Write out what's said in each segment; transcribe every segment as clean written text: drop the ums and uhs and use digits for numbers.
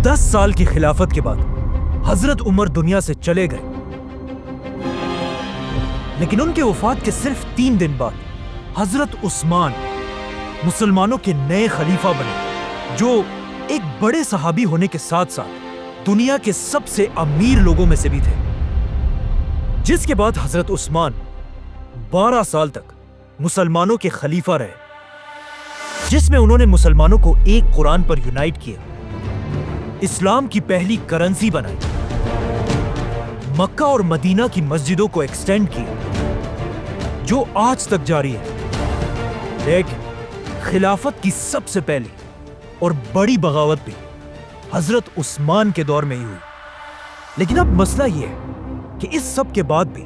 10 سال کی خلافت کے بعد حضرت عمر دنیا سے چلے گئے، لیکن ان کے وفات کے صرف 3 دن بعد حضرت عثمان مسلمانوں کے نئے خلیفہ بنے، جو ایک بڑے صحابی ہونے کے ساتھ ساتھ دنیا کے سب سے امیر لوگوں میں سے بھی تھے، جس کے بعد حضرت عثمان 12 سال تک مسلمانوں کے خلیفہ رہے، جس میں انہوں نے مسلمانوں کو ایک قرآن پر یونائٹ کیا، اسلام کی پہلی کرنسی بنائی، مکہ اور مدینہ کی مسجدوں کو ایکسٹینڈ کیا، جو آج تک جاری ہے۔ لیکن خلافت کی سب سے پہلی اور بڑی بغاوت بھی حضرت عثمان کے دور میں ہی ہوئی۔ لیکن اب مسئلہ یہ ہے کہ اس سب کے بعد بھی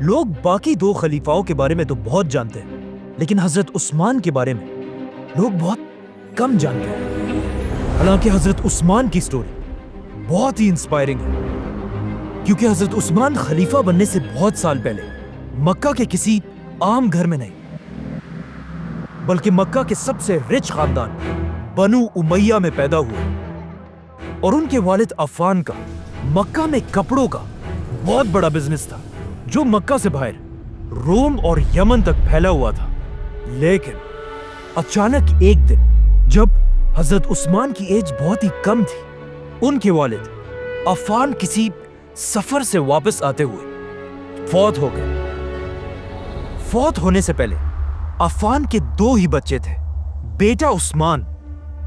لوگ باقی 2 خلیفاؤں کے بارے میں تو بہت جانتے ہیں، لیکن حضرت عثمان کے بارے میں لوگ بہت کم جانتے ہیں۔ حالانکہ حضرت عثمان کی سٹوری بہت ہی انسپائرنگ ہے، کیونکہ حضرت عثمان خلیفہ بننے سے بہت سال پہلے مکہ کے کسی عام گھر میں نہیں، بلکہ مکہ کے سب سے رچ خاندان بنو امیہ میں پیدا ہوئے، اور ان کے والد عفان کا مکہ میں کپڑوں کا بہت بڑا بزنس تھا، جو مکہ سے باہر روم اور یمن تک پھیلا ہوا تھا۔ لیکن اچانک ایک دن جب حضرت عثمان کی ایج بہت ہی کم تھی، ان کے والد عفان کسی سفر سے واپس آتے ہوئے فوت ہو گئے۔ فوت ہونے سے پہلے عفان کے 2 ہی بچے تھے، بیٹا عثمان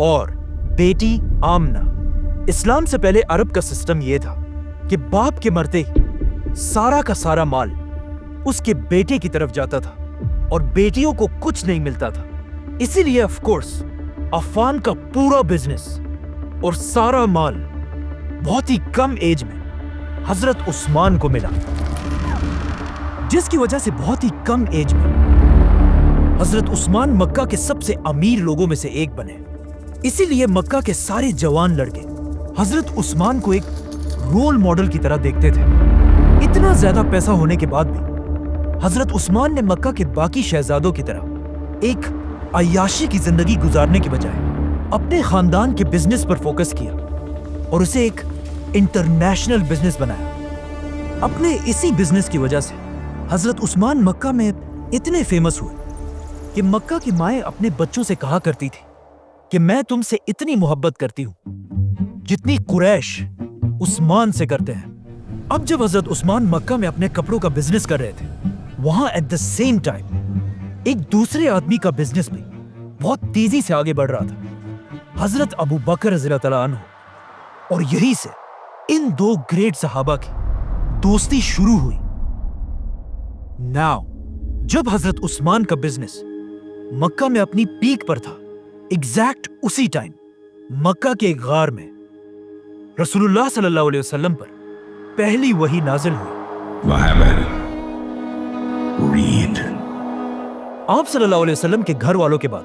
اور بیٹی آمنہ۔ اسلام سے پہلے عرب کا سسٹم یہ تھا کہ باپ کے مرتے ہی سارا کا سارا مال اس کے بیٹے کی طرف جاتا تھا اور بیٹیوں کو کچھ نہیں ملتا تھا۔ اسی لیے آف کورس عفان کا پورا بزنس اور سارا مال بہت ہی کم ایج میں حضرت عثمان کو ملا، جس کی وجہ سے بہت ہی کم ایج میں حضرت عثمان مکہ کے سب سے امیر لوگوں میں سے ایک بنے۔ اسی لیے مکہ کے سارے جوان لڑکے حضرت عثمان کو ایک رول ماڈل کی طرح دیکھتے تھے۔ اتنا زیادہ پیسہ ہونے کے بعد بھی حضرت عثمان نے مکہ کے باقی شہزادوں کی طرح ایک عیاشی کی زندگی گزارنے کے بجائے اپنے خاندان کے بزنس پر فوکس کیا اور اسے ایک انٹرنیشنل بزنس بنایا۔ اپنے اسی بزنس کی وجہ سے حضرت عثمان مکہ میں اتنے فیمس ہوئے کہ مکہ کی مائیں اپنے بچوں سے کہا کرتی تھی کہ میں تم سے اتنی محبت کرتی ہوں جتنی قریش عثمان سے کرتے ہیں۔ اب جب حضرت عثمان مکہ میں اپنے کپڑوں کا بزنس کر رہے تھے، وہاں ایٹ دا سیم ٹائم ایک دوسرے آدمی کا بزنس بھی بہت تیزی سے آگے بڑھ رہا تھا، حضرت ابو بکر رضی اللہ تعالیٰ عنہ، اور یہی سے ان 2 گریٹ صحابہ کی دوستی شروع ہوئی۔ ناؤ جب حضرت عثمان کا بزنس مکہ میں اپنی پیک پر تھا، ایگزیکٹ اسی ٹائم مکہ کے ایک غار میں رسول اللہ صلی اللہ علیہ وسلم پر پہلی وحی نازل ہوئی۔ آپ صلی اللہ علیہ وسلم کے گھر والوں کے بعد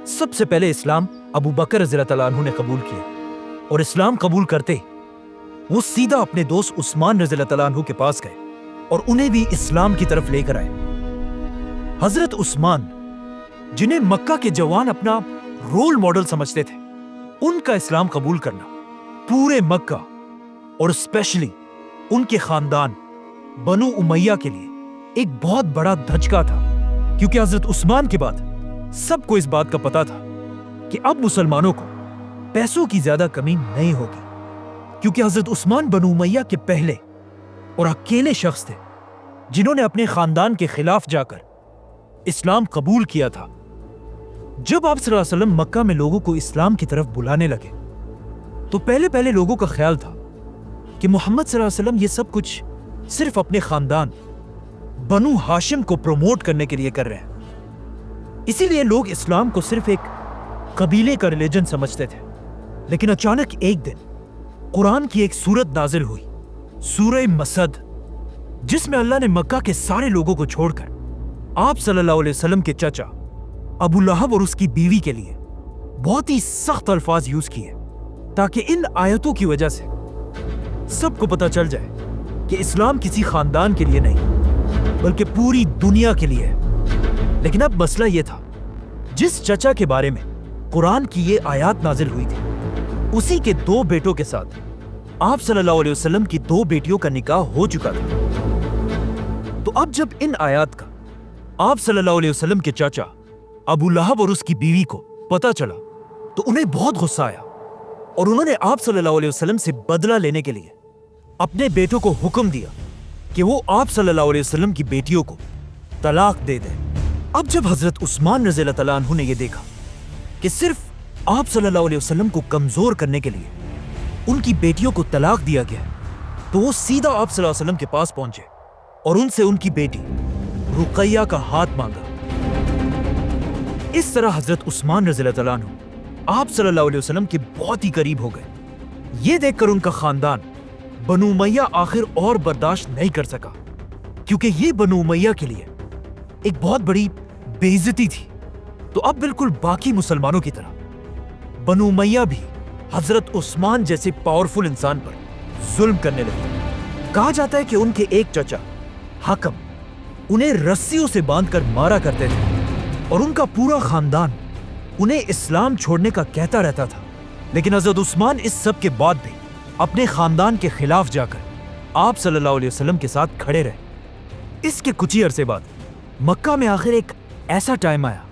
سب سے پہلے اسلام ابو بکر رضی اللہ تعالیٰ عنہ نے قبول کیا، اور اسلام قبول کرتے وہ سیدھا اپنے دوست عثمان رضی اللہ تعالیٰ عنہ کے پاس گئے اور انہیں بھی اسلام کی طرف لے کر آئے۔ حضرت عثمان، جنہیں مکہ کے جوان اپنا رول ماڈل سمجھتے تھے، ان کا اسلام قبول کرنا پورے مکہ اور اسپیشلی ان کے خاندان بنو امیہ کے لیے ایک بہت بڑا دھچکا تھا، کیونکہ حضرت عثمان کے بعد سب کو اس بات کا پتا تھا کہ اب مسلمانوں کو پیسوں کی زیادہ کمی نہیں ہوگی، کیونکہ حضرت عثمان بنو امیہ کے پہلے اور اکیلے شخص تھے جنہوں نے اپنے خاندان کے خلاف جا کر اسلام قبول کیا تھا۔ جب آپ صلی اللہ علیہ وسلم مکہ میں لوگوں کو اسلام کی طرف بلانے لگے تو پہلے لوگوں کا خیال تھا کہ محمد صلی اللہ علیہ وسلم یہ سب کچھ صرف اپنے خاندان بنو ہاشم کو پروموٹ کرنے کے لیے کر رہے ہیں، اسی لیے لوگ اسلام کو صرف ایک قبیلے کا ریلیجن سمجھتے تھے۔ لیکن اچانک ایک دن قرآن کی ایک سورت نازل ہوئی، سورہ مسد، جس میں اللہ نے مکہ کے سارے لوگوں کو چھوڑ کر آپ صلی اللہ علیہ وسلم کے چچا ابو لہب اور اس کی بیوی کے لیے بہت ہی سخت الفاظ یوز کیے، تاکہ ان آیتوں کی وجہ سے سب کو پتہ چل جائے کہ اسلام کسی خاندان کے لیے نہیں بلکہ پوری دنیا کے لیے ہے۔ لیکن اب مسئلہ یہ تھا، جس چچا کے بارے میں قرآن کی یہ آیات نازل ہوئی تھی، اسی کے 2 بیٹوں کے ساتھ آپ صلی اللہ علیہ وسلم کی 2 بیٹیوں کا نکاح ہو چکا تھا۔ تو اب جب ان آیات کا آپ صلی اللہ علیہ وسلم کے چاچا ابو لہب اور اس کی بیوی کو پتا چلا تو انہیں بہت غصہ آیا، اور انہوں نے آپ صلی اللہ علیہ وسلم سے بدلہ لینے کے لیے اپنے بیٹوں کو حکم دیا کہ وہ آپ صلی اللہ علیہ وسلم کی بیٹیوں کو طلاق دے دیں۔ اب جب حضرت عثمان رضی اللہ تعالیٰ عنہ نے یہ دیکھا کہ صرف آپ صلی اللہ علیہ وسلم کو کمزور کرنے کے لیے ان کی بیٹیوں کو طلاق دیا گیا، تو وہ سیدھا آپ صلی اللہ علیہ وسلم کے پاس پہنچے اور ان سے ان کی بیٹی رقیہ کا ہاتھ مانگا۔ اس طرح حضرت عثمان رضی اللہ تعالیٰ عنہ آپ صلی اللہ علیہ وسلم کے بہت ہی قریب ہو گئے۔ یہ دیکھ کر ان کا خاندان بنو امیہ آخر اور برداشت نہیں کر سکا، کیونکہ یہ بنو امیہ کے لیے ایک بہت بڑی بے عزتی تھی۔ تو اب بالکل باقی مسلمانوں کی طرح بنو امیہ بھی حضرت عثمان جیسے پاورفل انسان پر ظلم کرنے لگے۔ کہا جاتا ہے کہ ان کے ایک چچا حکم انہیں رسیوں سے باندھ کر مارا کرتے تھے، اور ان کا پورا خاندان انہیں اسلام چھوڑنے کا کہتا رہتا تھا، لیکن حضرت عثمان اس سب کے بعد بھی اپنے خاندان کے خلاف جا کر آپ صلی اللہ علیہ وسلم کے ساتھ کھڑے رہے۔ اس کے کچھ ہی عرصے بعد مکہ میں آخر ایک ایسا ٹائم آیا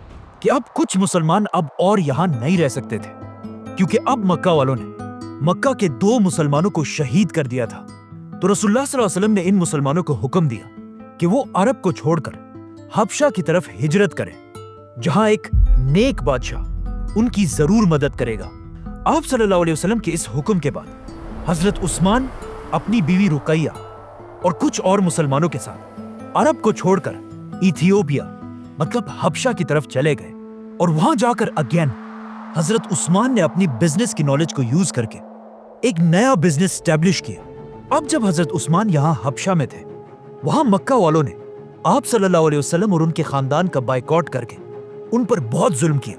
کہ اب کچھ مسلمان اب اور یہاں نہیں رہ سکتے تھے، کیونکہ اب مکہ والوں نے مکہ کے 2 مسلمانوں کو شہید کر دیا تھا۔ تو رسول اللہ صلی اللہ علیہ وسلم نے ان مسلمانوں کو حکم دیا کہ وہ عرب کو چھوڑ کر حبشہ کی طرف ہجرت کریں، جہاں ایک نیک بادشاہ ان کی ضرور مدد کرے گا۔ آپ صلی اللہ علیہ وسلم کے اس حکم کے بعد حضرت عثمان اپنی بیوی رقیہ اور کچھ اور مسلمانوں کے ساتھ عرب کو چھوڑ کر ایتھیوپیا مطلب حبشہ کی طرف چلے گئے، اور وہاں جا کر اگین حضرت عثمان نے اپنی بزنس کی نالج کو یوز کر کے ایک نیا بزنس اسٹیبلش کیا۔ اب جب حضرت عثمان یہاں حبشہ میں تھے، وہاں مکہ والوں نے آپ صلی اللہ علیہ وسلم اور ان کے خاندان کا بائیکاٹ کر کے ان پر بہت ظلم کیا،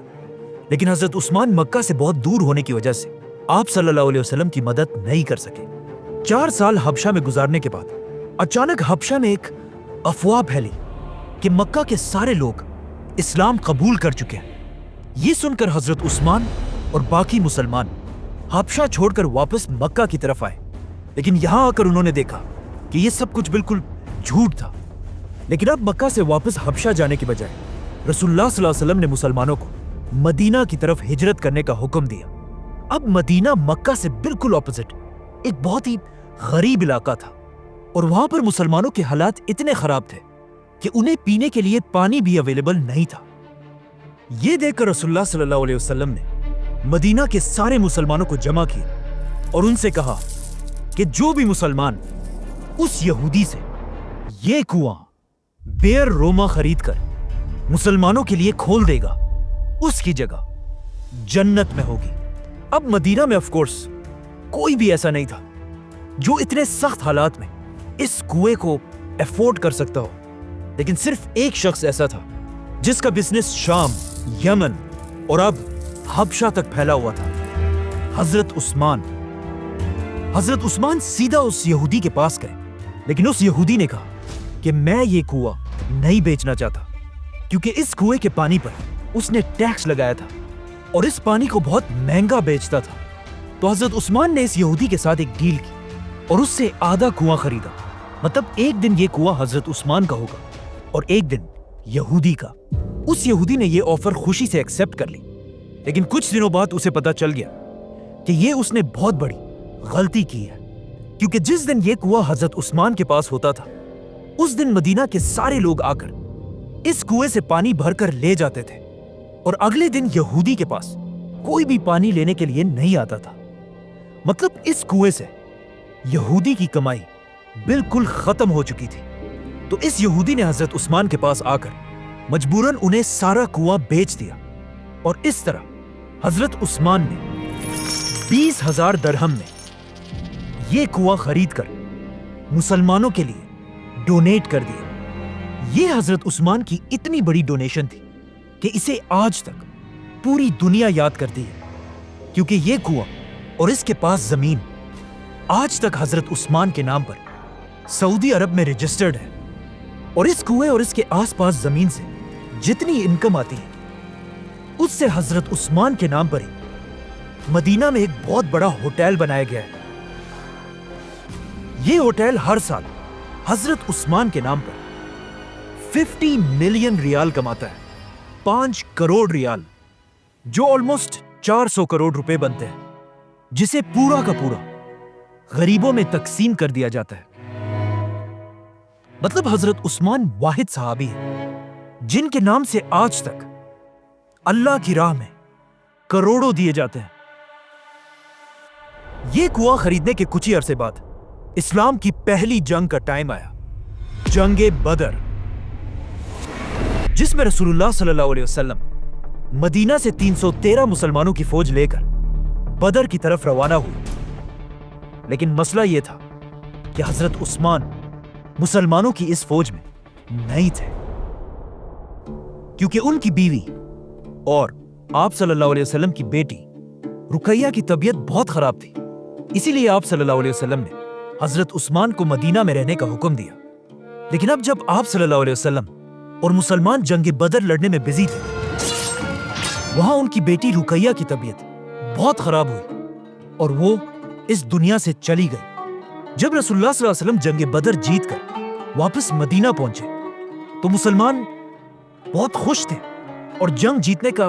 لیکن حضرت عثمان مکہ سے بہت دور ہونے کی وجہ سے آپ صلی اللہ علیہ وسلم کی مدد نہیں کر سکے۔ 4 سال حبشہ میں گزارنے کے بعد اچانک حبشہ میں ایک افواہ پھیلی کہ مکہ کے سارے لوگ اسلام قبول کر چکے ہیں۔ یہ سن کر حضرت عثمان اور باقی مسلمان حبشہ چھوڑ کر واپس مکہ کی طرف آئے، لیکن یہاں آ کر انہوں نے دیکھا کہ یہ سب کچھ بالکل جھوٹ تھا۔ لیکن اب مکہ سے واپس حبشہ جانے کی بجائے رسول اللہ صلی اللہ علیہ وسلم نے مسلمانوں کو مدینہ کی طرف ہجرت کرنے کا حکم دیا۔ اب مدینہ مکہ سے بالکل اپوزٹ ایک بہت ہی غریب علاقہ تھا، اور وہاں پر مسلمانوں کے حالات اتنے خراب تھے کہ انہیں پینے کے لیے پانی بھی اویلیبل نہیں تھا۔ یہ دیکھ کر رسول اللہ صلی اللہ علیہ وسلم نے مدینہ کے سارے مسلمانوں کو جمع کیا اور ان سے کہا کہ جو بھی مسلمان اس یہودی سے یہ کنواں بیر روما خرید کر مسلمانوں کے لیے کھول دے گا، اس کی جگہ جنت میں ہوگی۔ اب مدینہ میں آف کورس کوئی بھی ایسا نہیں تھا جو اتنے سخت حالات میں اس کنویں کو افورڈ کر سکتا ہو، لیکن صرف ایک شخص ایسا تھا جس کا بزنس شام، یمن اور اب حبشہ تک پھیلا ہوا تھا، حضرت عثمان۔ حضرت عثمان سیدھا اس یہودی کے پاس گئے، لیکن اس یہودی نے کہا کہ میں یہ کنواں نہیں بیچنا چاہتا، کیونکہ اس کنویں کے پانی پر اس نے ٹیکس لگایا تھا اور اس پانی کو بہت مہنگا بیچتا تھا۔ تو حضرت عثمان نے اس یہودی کے ساتھ ایک ڈیل کی اور اس سے آدھا کنواں خریدا، مطلب ایک دن یہ کنواں حضرت عثمان کا ہوگا اور ایک دن یہودی کا۔ اس یہودی نے یہ آفر خوشی سے ایکسپٹ کر لی، لیکن کچھ دنوں بعد اسے پتا چل گیا کہ یہ اس نے بہت بڑی غلطی کی ہے، کیونکہ جس دن یہ کنواں حضرت عثمان کے پاس ہوتا تھا، اس دن مدینہ کے سارے لوگ آ کر اس کنویں سے پانی بھر کر لے جاتے تھے، اور اگلے دن یہودی کے پاس کوئی بھی پانی لینے کے لیے نہیں آتا تھا۔ مطلب اس کنویں سے یہودی کی کمائی بالکل ختم ہو چکی تھی۔ تو اس یہودی نے حضرت عثمان کے پاس آ کر مجبوراً انہیں سارا کنواں بیچ دیا، اور اس طرح حضرت عثمان نے 20,000 درہم میں یہ کنواں خرید کر مسلمانوں کے لیے ڈونیٹ کر دیا۔ یہ حضرت عثمان کی اتنی بڑی ڈونیشن تھی کہ اسے آج تک پوری دنیا یاد کرتی ہے، کیونکہ یہ کنواں اور اس کے پاس زمین آج تک حضرت عثمان کے نام پر سعودی عرب میں رجسٹرڈ ہے، اور اس کنویں اور اس کے آس پاس زمین سے جتنی انکم آتی ہے اس سے حضرت عثمان کے نام پر ہی مدینہ میں ایک بہت بڑا ہوٹل بنایا گیا ہے. یہ ہوٹل ہر سال حضرت عثمان کے نام پر 50 ملین ریال کماتا ہے. 5 کروڑ ریال, جو آلموسٹ 400 کروڑ روپے بنتے ہیں, جسے پورا کا پورا غریبوں میں تقسیم کر دیا جاتا ہے. مطلب حضرت عثمان واحد صحابی ہیں جن کے نام سے آج تک اللہ کی راہ میں کروڑوں دیے جاتے ہیں. یہ کنواں خریدنے کے کچھ ہی عرصے بعد اسلام کی پہلی جنگ کا ٹائم آیا, جنگ بدر, جس میں رسول اللہ صلی اللہ علیہ وسلم مدینہ سے 313 مسلمانوں کی فوج لے کر بدر کی طرف روانہ ہوئے. لیکن مسئلہ یہ تھا کہ حضرت عثمان مسلمانوں کی اس فوج میں نہیں تھے, کیونکہ ان کی بیوی اور آپ صلی اللہ علیہ وسلم کی بیٹی رقیہ کی طبیعت بہت خراب تھی. اسی لیے آپ صلی اللہ علیہ وسلم نے حضرت عثمان کو مدینہ میں رہنے کا حکم دیا. لیکن اب جب آپ صلی اللہ علیہ وسلم اور مسلمان جنگ بدر لڑنے میں بزی تھے, وہاں ان کی بیٹی رقیہ کی طبیعت بہت خراب ہوئی اور وہ اس دنیا سے چلی گئی. جب رسول اللہ صلی اللہ علیہ وسلم جنگ بدر جیت کر واپس مدینہ پہنچے تو مسلمان بہت خوش تھے اور جنگ جیتنے کا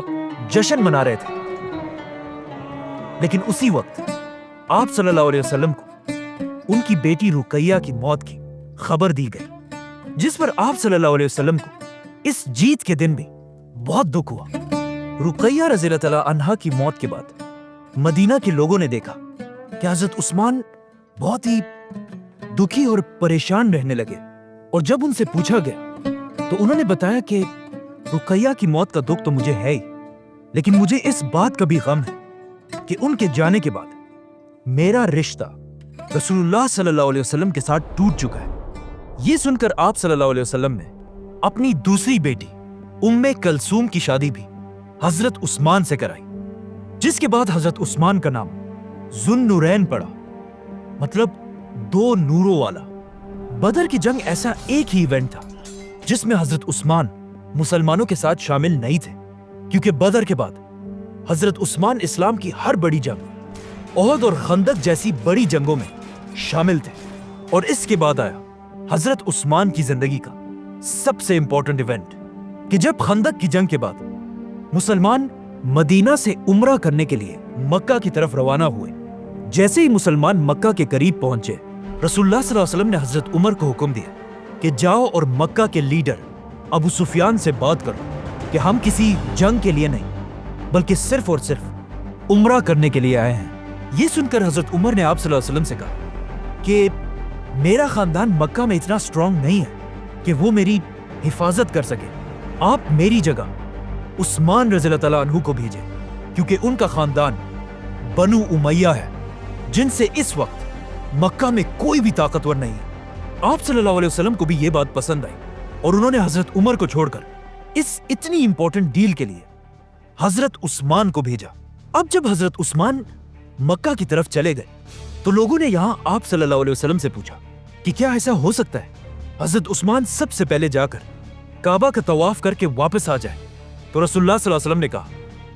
جشن منا رہے تھے. لیکن اسی وقت آپ صلی اللہ علیہ وسلم کو ان کی بیٹی رقیہ کی موت کی خبر دی گئی, جس پر آپ صلی اللہ علیہ وسلم کو اس جیت کے دن بھی بہت دکھ ہوا. رقیہ رضی اللہ تعالی عنہا کی موت کے بعد مدینہ کے لوگوں نے دیکھا کہ حضرت عثمان بہت ہی دکھی اور پریشان رہنے لگے, اور جب ان سے پوچھا گیا تو انہوں نے بتایا کہ رقیہ کی موت کا دکھ تو مجھے ہے ہی, لیکن مجھے اس بات کا بھی غم ہے کہ ان کے جانے کے بعد میرا رشتہ رسول اللہ صلی اللہ علیہ وسلم کے ساتھ ٹوٹ چکا ہے. یہ سن کر آپ صلی اللہ علیہ وسلم نے اپنی دوسری بیٹی ام کلثوم کی شادی بھی حضرت عثمان سے کرائی, جس کے بعد حضرت عثمان کا نام ذو النورین پڑا, مطلب 2 نوروں والا. بدر کی جنگ ایسا ایک ہی ایونٹ تھا جس میں حضرت عثمان مسلمانوں کے ساتھ شامل نہیں تھے, کیونکہ بدر کے بعد حضرت عثمان اسلام کی ہر بڑی جنگ, احد اور خندق جیسی بڑی جنگوں میں شامل تھے. اور اس کے بعد آیا حضرت عثمان کی زندگی کا سب سے امپورٹنٹ ایونٹ کہ جب خندق کی جنگ کے بعد مسلمان مدینہ سے عمرہ کرنے کے لیے مکہ کی طرف روانہ ہوئے. جیسے ہی مسلمان مکہ کے قریب پہنچے, رسول اللہ صلی اللہ علیہ وسلم نے حضرت عمر کو حکم دیا کہ جاؤ اور مکہ کے لیڈر ابو سفیان سے بات کرو کہ ہم کسی جنگ کے لیے نہیں بلکہ صرف اور صرف عمرہ کرنے کے لیے آئے ہیں. یہ سن کر حضرت عمر نے آپ صلی اللہ علیہ وسلم سے کہا کہ میرا خاندان مکہ میں اتنا سٹرونگ نہیں ہے کہ وہ میری حفاظت کر سکے, آپ میری جگہ عثمان رضی اللہ تعالیٰ عنہ کو بھیجیں, کیونکہ ان کا خاندان بنو امیہ ہے جن سے اس وقت مکہ میں کوئی بھی طاقتور نہیں. آپ صلی اللہ علیہ وسلم کو بھی یہ بات پسند آئی اور انہوں نے حضرت عمر کو چھوڑ کر اس اتنی امپورٹنٹ ڈیل کے لیے حضرت عثمان کو بھیجا. اب جب حضرت عثمان مکہ کی طرف چلے گئے تو لوگوں نے یہاں آپ صلی اللہ علیہ وسلم سے پوچھا کہ کیا ایسا ہو سکتا ہے حضرت عثمان سب سے پہلے جا کر کعبہ کا طواف کر کے واپس آ جائے؟ تو رسول اللہ صلی اللہ علیہ وسلم نے کہا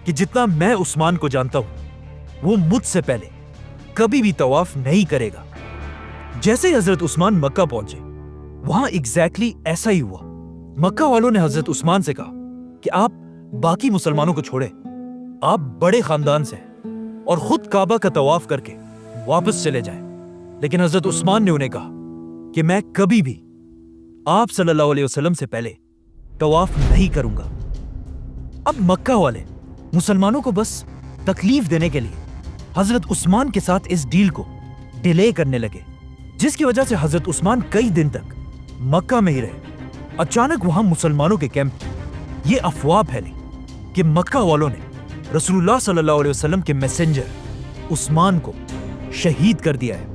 کہ جتنا میں عثمان کو جانتا ہوں وہ مجھ سے پہلے کبھی بھی طواف نہیں کرے گا. جیسے ہی حضرت عثمان مکہ پہنچے, وہاں ایگزیکٹلی ایسا ہی ہوا. مکہ والوں نے حضرت عثمان سے کہا کہ آپ باقی مسلمانوں کو چھوڑیں, آپ بڑے خاندان سے ہیں اور خود کعبہ کا طواف کر کے واپس چلے جائیں. لیکن حضرت عثمان نے انہیں کہا کہ میں کبھی بھی آپ صلی اللہ علیہ وسلم سے پہلے طواف نہیں کروں گا. اب مکہ والے مسلمانوں کو بس تکلیف دینے کے لیے حضرت عثمان کے ساتھ اس ڈیل کو ڈیلے کرنے لگے, جس کی وجہ سے حضرت عثمان کئی دن تک مکہ میں ہی رہے. اچانک وہاں مسلمانوں کے کیمپ یہ افواہ پھیلی کہ مکہ والوں نے رسول اللہ صلی اللہ علیہ وسلم کے میسنجر عثمان کو شہید کر دیا ہے,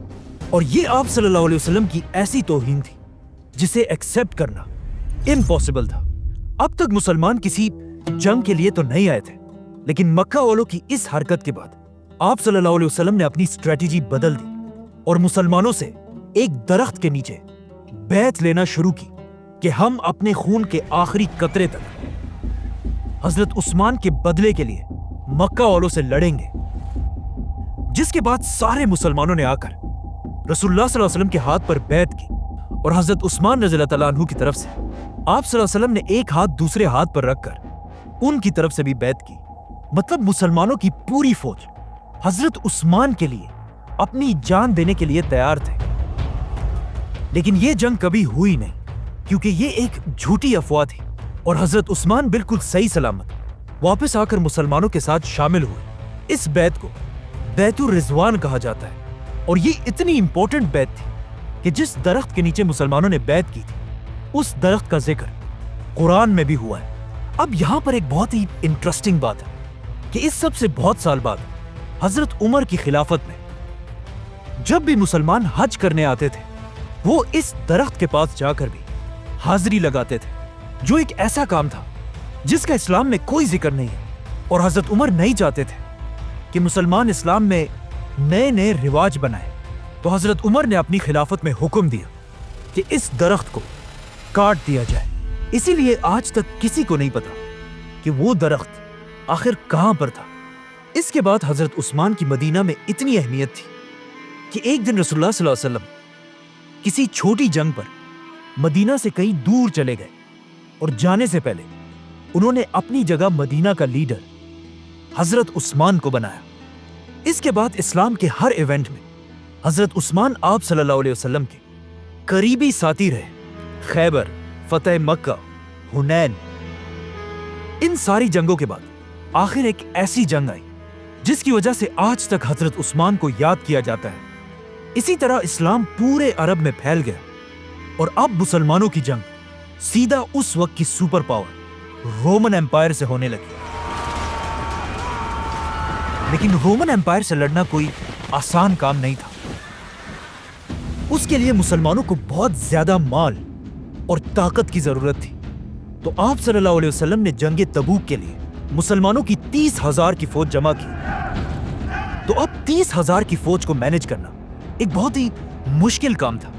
اور یہ آپ صلی اللہ علیہ وسلم کی ایسی توہین تھی جسے ایکسپٹ کرنا امپاسبل تھا. اب تک مسلمان کسی جنگ کے لیے تو نہیں آئے تھے, لیکن مکہ والوں کی اس حرکت کے بعد آپ صلی اللہ علیہ وسلم نے اپنی اسٹریٹجی بدل دی اور مسلمانوں سے ایک درخت کے نیچے بیعت لینا شروع کی کہ ہم اپنے خون کے آخری قطرے تک حضرت عثمان کے بدلے کے لیے مکہ والوں سے لڑیں گے. جس کے بعد سارے مسلمانوں نے آ کر رسول اللہ صلی اللہ علیہ وسلم کے ہاتھ پر بیعت کی اور حضرت عثمان رضی اللہ تعالیٰ عنہ کی طرف سے آپ صلی اللہ علیہ وسلم نے ایک ہاتھ دوسرے ہاتھ پر رکھ کر ان کی طرف سے بھی بیعت کی۔ مطلب مسلمانوں کی پوری فوج حضرت عثمان کے لیے اپنی جان دینے کے لیے تیار تھے۔ لیکن یہ جنگ کبھی ہوئی نہیں کیونکہ یہ ایک جھوٹی افواہ تھی اور حضرت عثمان بالکل صحیح سلامت واپس آ کر مسلمانوں کے ساتھ شامل ہوئے۔ اس بیعت کو بیعت الرضوان کہا جاتا ہے اور یہ اتنی امپورٹنٹ بیعت تھی کہ جس درخت کے نیچے مسلمانوں نے بیعت کی تھی اس درخت کا ذکر قرآن میں بھی ہوا ہے۔ اب یہاں پر ایک بہت ہی انٹرسٹنگ بات ہے کہ اس سب سے بہت سال بعد حضرت عمر کی خلافت میں جب بھی مسلمان حج کرنے آتے تھے وہ اس درخت کے پاس جا کر بھی حاضری لگاتے تھے، جو ایک ایسا کام تھا جس کا اسلام میں کوئی ذکر نہیں ہے۔ اور حضرت عمر نہیں چاہتے تھے کہ مسلمان اسلام میں نئے نئے رواج بنائے، تو حضرت عمر نے اپنی خلافت میں حکم دیا کہ اس درخت کو کاٹ دیا جائے۔ اسی لیے آج تک کسی کو نہیں پتا کہ وہ درخت آخر کہاں پر تھا۔ اس کے بعد حضرت عثمان کی مدینہ میں اتنی اہمیت تھی کہ ایک دن رسول اللہ صلی اللہ علیہ وسلم کسی چھوٹی جنگ پر مدینہ سے کہیں دور چلے گئے اور جانے سے پہلے انہوں نے اپنی جگہ مدینہ کا لیڈر حضرت عثمان کو بنایا۔ اس کے بعد اسلام کے ہر ایونٹ میں حضرت عثمان آپ صلی اللہ علیہ وسلم کے قریبی ساتھی رہے۔ خیبر، فتح مکہ، حنین، ان ساری جنگوں کے بعد آخر ایک ایسی جنگ آئی جس کی وجہ سے آج تک حضرت عثمان کو یاد کیا جاتا ہے۔ اسی طرح اسلام پورے عرب میں پھیل گیا اور اب مسلمانوں کی جنگ سیدھا اس وقت کی سپر پاور رومن ایمپائر سے ہونے لگی۔ لیکن رومن ایمپائر سے لڑنا کوئی آسان کام نہیں تھا۔ اس کے لیے مسلمانوں کو بہت زیادہ مال اور طاقت کی ضرورت تھی۔ تو آپ صلی اللہ علیہ وسلم نے جنگ تبوک کے لیے مسلمانوں کی 30,000 کی فوج جمع کی۔ تو اب 30,000 کی فوج کو مینج کرنا ایک بہت ہی مشکل کام تھا۔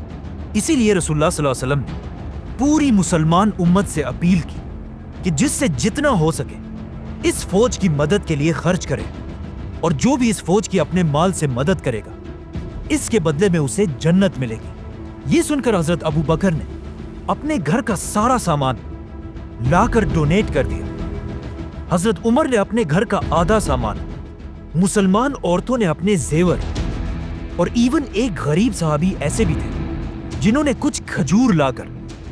اسی لیے رسول اللہ صلی اللہ علیہ وسلم نے پوری مسلمان امت سے اپیل کی کہ جس سے جتنا ہو سکے اس فوج کی مدد کے لیے خرچ کرے، اور جو بھی اس فوج کی اپنے مال سے مدد کرے گا اس کے بدلے میں اسے جنت ملے گی۔ یہ سن کر حضرت ابو بکر نے اپنے گھر کا سارا سامان لا کر ڈونیٹ کر دیا۔ حضرت عمر نے اپنے گھر کا آدھا سامان، مسلمان عورتوں نے اپنے زیور، اور ایون ایک غریب صحابی ایسے بھی تھے جنہوں نے کچھ کھجور لا کر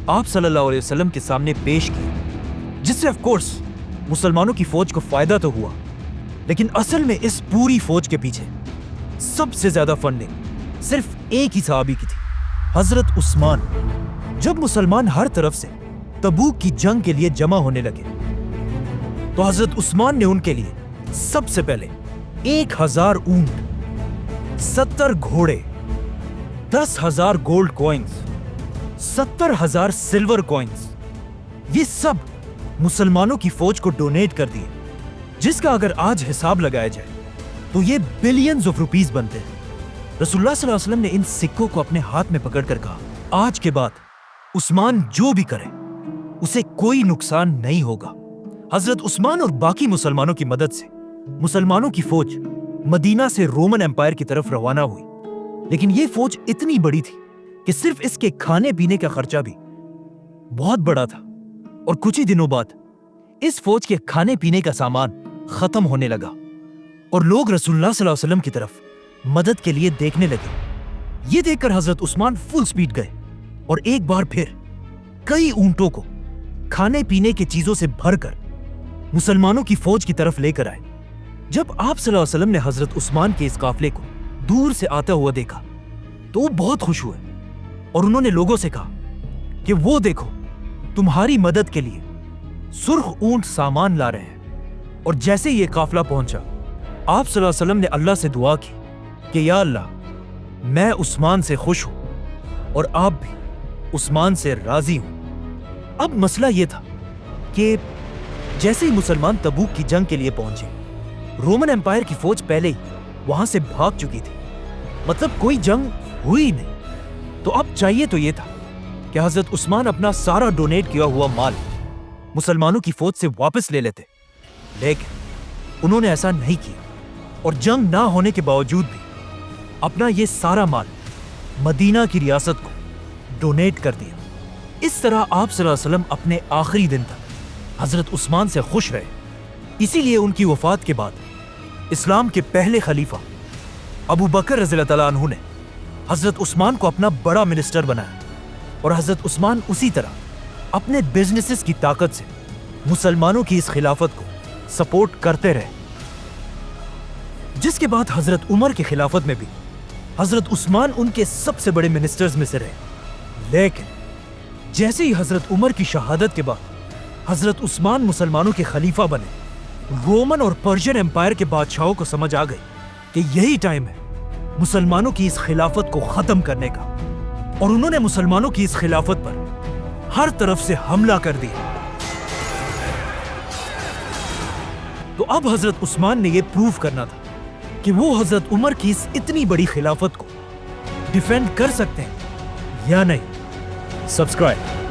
آپ صلی اللہ علیہ وسلم کے سامنے پیش کی، جس سے آف کورس مسلمانوں کی فوج کو فائدہ تو ہوا، لیکن اصل میں اس پوری فوج کے پیچھے سب سے زیادہ فنڈنگ صرف ایک ہی صحابی کی تھی، حضرت عثمان۔ جب مسلمان ہر طرف سے تبوک کی جنگ کے لیے جمع ہونے لگے تو حضرت عثمان نے ان کے لیے سب سے پہلے 1,000 اونٹ، 70 گھوڑے، 10,000 گولڈ کوئنز، 70,000 سلور کوئنز، یہ سب مسلمانوں کی فوج کو ڈونیٹ کر دیے، جس کا اگر آج حساب لگایا جائے تو یہ بلینز آف روپیز بنتے ہیں۔ رسول اللہ صلی اللہ علیہ وسلم نے ان سکوں کو اپنے ہاتھ میں پکڑ کر کہا، آج کے بعد عثمان جو بھی کرے اسے کوئی نقصان نہیں ہوگا۔ حضرت عثمان اور باقی مسلمانوں کی مدد سے مسلمانوں کی فوج مدینہ سے رومن ایمپائر کی طرف روانہ ہوئی، لیکن یہ فوج اتنی بڑی تھی کہ صرف اس کے کھانے پینے کا خرچہ بھی بہت بڑا تھا، اور کچھ ہی دنوں بعد اس فوج کے کھانے پینے کا سامان ختم ہونے لگا اور لوگ رسول اللہ صلی اللہ علیہ وسلم کی طرف مدد کے لیے دیکھنے لگے۔ یہ دیکھ کر حضرت عثمان فل سپیڈ گئے اور ایک بار پھر کئی اونٹوں کو کھانے پینے کی چیزوں سے بھر کر مسلمانوں کی فوج کی طرف لے کر آئے۔ جب آپ صلی اللہ علیہ وسلم نے حضرت عثمان کے اس قافلے کو دور سے آتا ہوا دیکھا تو وہ بہت خوش ہوئے اور انہوں نے لوگوں سے کہا کہ وہ دیکھو، تمہاری مدد کے لیے سرخ اونٹ سامان لا رہے ہیں۔ اور جیسے یہ قافلہ پہنچا آپ صلی اللہ علیہ وسلم نے اللہ سے دعا کی کہ یا اللہ، میں عثمان سے خوش ہوں اور آپ بھی عثمان سے راضی ہوں۔ اب مسئلہ یہ تھا کہ جیسے ہی مسلمان تبوک کی جنگ کے لیے پہنچے، رومن ایمپائر کی فوج پہلے ہی وہاں سے بھاگ چکی تھی، مطلب کوئی جنگ ہوئی نہیں۔ تو اب چاہیے تو یہ تھا کہ حضرت عثمان اپنا سارا ڈونیٹ کیا ہوا مال مسلمانوں کی فوج سے واپس لے لیتے، لیکن انہوں نے ایسا نہیں کیا۔ اور جنگ نہ ہونے کے باوجود بھی اپنا یہ سارا مال مدینہ کی ریاست کو ڈونیٹ کر دیا۔ اس طرح آپ صلی اللہ علیہ وسلم اپنے آخری دن تک حضرت عثمان سے خوش رہے۔ اسی لیے ان کی وفات کے بعد اسلام کے پہلے خلیفہ ابو بکر رضی اللہ تعالیٰ عنہ نے حضرت عثمان کو اپنا بڑا منسٹر بنایا، اور حضرت عثمان اسی طرح اپنے بزنسز کی طاقت سے مسلمانوں کی اس خلافت کو سپورٹ کرتے رہے، جس کے بعد حضرت عمر کی خلافت میں بھی حضرت عثمان ان کے سب سے بڑے منسٹرز میں سے رہے۔ لیکن جیسے ہی حضرت عمر کی شہادت کے بعد حضرت عثمان مسلمانوں کے خلیفہ بنے، رومن اور پرشین امپائر کے بادشاہوں کو سمجھ آ گئی کہ یہی ٹائم ہے مسلمانوں کی اس خلافت کو ختم کرنے کا، اور انہوں نے مسلمانوں کی اس خلافت پر ہر طرف سے حملہ کر دیا۔ تو اب حضرت عثمان نے یہ پروف کرنا تھا کہ وہ حضرت عمر کی اس اتنی بڑی خلافت کو ڈیفینڈ کر سکتے ہیں یا نہیں۔ سبسکرائب